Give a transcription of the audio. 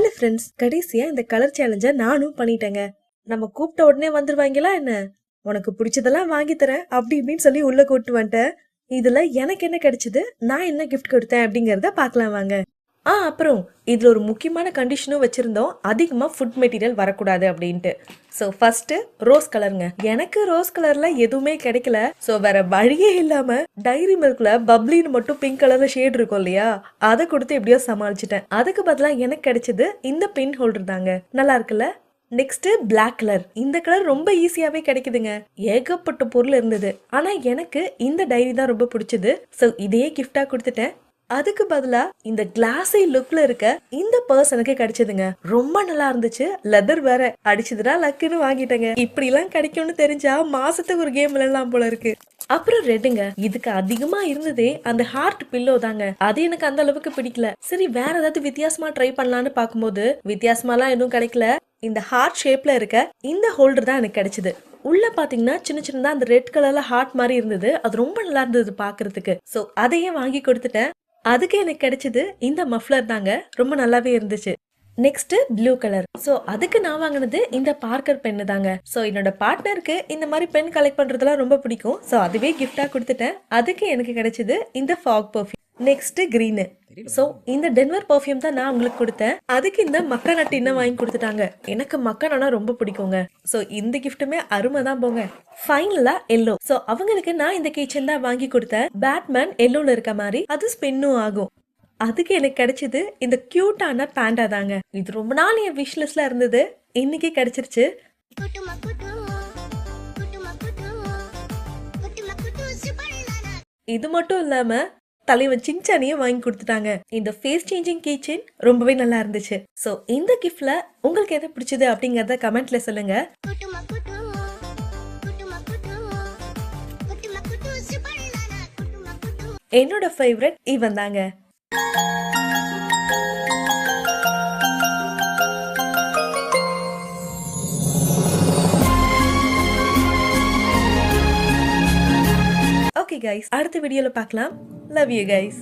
Hello friends, கடைசியா இந்த colour சேலஞ்ச நானும் பண்ணிட்டேங்க. நம்ம கூப்பிட்ட உடனே வந்துருவாங்களா என்ன? உனக்கு பிடிச்சதெல்லாம் வாங்கி தரேன் அப்படி இப்படின்னு சொல்லி உள்ள கூட்டு வந்துட்டேன். இதுல எனக்கு என்ன கிடைச்சது, நான் என்ன கிஃப்ட் கொடுத்தேன் அப்படிங்கறத பாக்கலாம் வாங்க. அப்புறம் இதுல ஒரு முக்கியமான கண்டிஷனும் வச்சிருந்தோம், அதிகமா ஃபுட் மெட்டீரியல் வரக்கூடாது அப்படின்ட்டு. ஸோ ஃபர்ஸ்ட் ரோஸ் கலருங்க. எனக்கு ரோஸ் கலர்ல எதுவுமே கிடைக்கல. ஸோ வேற வழியே இல்லாம டைரி மில்க்ல பப்ளின்னு மட்டும் பிங்க் கலர்ல ஷேட் இருக்கும் இல்லையா, அதை கொடுத்து எப்படியோ சமாளிச்சிட்டேன். அதுக்கு பதிலா எனக்கு கிடைச்சது இந்த பின் ஹோல்டர் தாங்க. நல்லா இருக்குல்ல? Next black colour. இந்த கலர் ரொம்ப ஈஸியாவே கிடைக்குதுங்க. ஏகப்பட்ட பொருள் இருந்தது, ஆனா எனக்கு இந்த டைரி தான் ரொம்ப பிடிச்சது. ஸோ இதையே கிஃப்டா கொடுத்துட்டேன். அதுக்கு பதிலா இந்த கிளாஸி லுக்ல இருக்க இந்த பர்ஸ் எனக்கு கிடைச்சதுங்க. ரொம்ப நல்லா இருந்துச்சு. லெதர் வேற. அடிச்சதுனா லக்குன்னு வாங்கிட்டேங்க. இப்படி எல்லாம் கிடைக்கும்னு தெரிஞ்சா மாசத்துக்கு ஒரு கேம் விளையாடலாம் போல இருக்கு. அப்புறம் ரெட்டுங்க. இதுக்கு அதிகமா இருந்ததே அந்த ஹார்ட் பில்லோ தாங்க. அது எனக்கு அந்த அளவுக்கு பிடிக்கல. சரி, வேற ஏதாவது வித்தியாசமா ட்ரை பண்ணலான்னு பாக்கும்போது வித்தியாசமாலாம் எதுவும் கிடைக்கல. இந்த ஹார்ட் ஷேப்ல இருக்க இந்த ஹோல்டர் தான் எனக்கு கிடைச்சது. உள்ள பாத்தீங்கன்னா சின்ன சின்னதா அந்த ரெட் கலர்ல ஹார்ட் மாதிரி இருந்தது. அது ரொம்ப நல்லா இருந்தது பாக்குறதுக்கு. சோ அதையே வாங்கி கொடுத்துட்டேன். அதுக்கு எனக்கு கிடைச்சது இந்த மஃப்ளர் தாங்க. ரொம்ப நல்லாவே இருந்துச்சு. Next blue colour. சோ அதுக்கு நான் வாங்கினது இந்த பார்க்கர் பென்னு தாங்க. சோ என்னோட பார்ட்னருக்கு இந்த மாதிரி பென் கலெக்ட் பண்றதுலாம் ரொம்ப பிடிக்கும். சோ அதுவே கிஃப்டா கொடுத்துட்டேன். அதுக்கு எனக்கு கிடைச்சது இந்த Fogg perfume. Next green. So இந்த டென்வர் பர்ஃபியூம் தான் நான் உங்களுக்கு கொடுத்தேன். அதுக்கு இந்த மக்கா நட்டு இன்னும் வாங்கி கொடுத்துட்டாங்க. எனக்கு மக்கா ரொம்ப பிடிக்குங்க. சோ இந்த கிஃப்ட்டுமே அருமை தான் போங்க. ஃபைனலா எல்லோ. சோ அவங்களுக்கு நான் இந்த கிச்சன் தான் வாங்கி கொடுத்தேன். பேட்மேன் எல்லோல இருக்க மாதிரி அது ஸ்பின்னும் ஆகும். அதுக்கு எனக்கு கிடைச்சது இந்த கியூட்டான பேண்டா தாங்க. இது ரொம்ப நாள் என் விஷ் லிஸ்ட்ல இருந்தது, இன்னைக்கு கிடைச்சிருச்சு. இது மட்டும் இல்லாம தலைவன் சின்சானியும் வாங்கி கொடுத்துட்டாங்க. இந்த ஃபேஸ் சேஞ்சிங் கிச்சன் ரொம்பவே நல்லா இருந்துச்சு. சோ இந்த கிஃப்ட்ல உங்களுக்கு எது பிடிச்சது அப்படிங்கறத கமெண்ட்ல சொல்லுங்க. என்னோட ஃபேவரட் இவன் தாங்க. ஓகே கைஸ், அடுத்த வீடியோல பார்க்கலாம். Love you guys.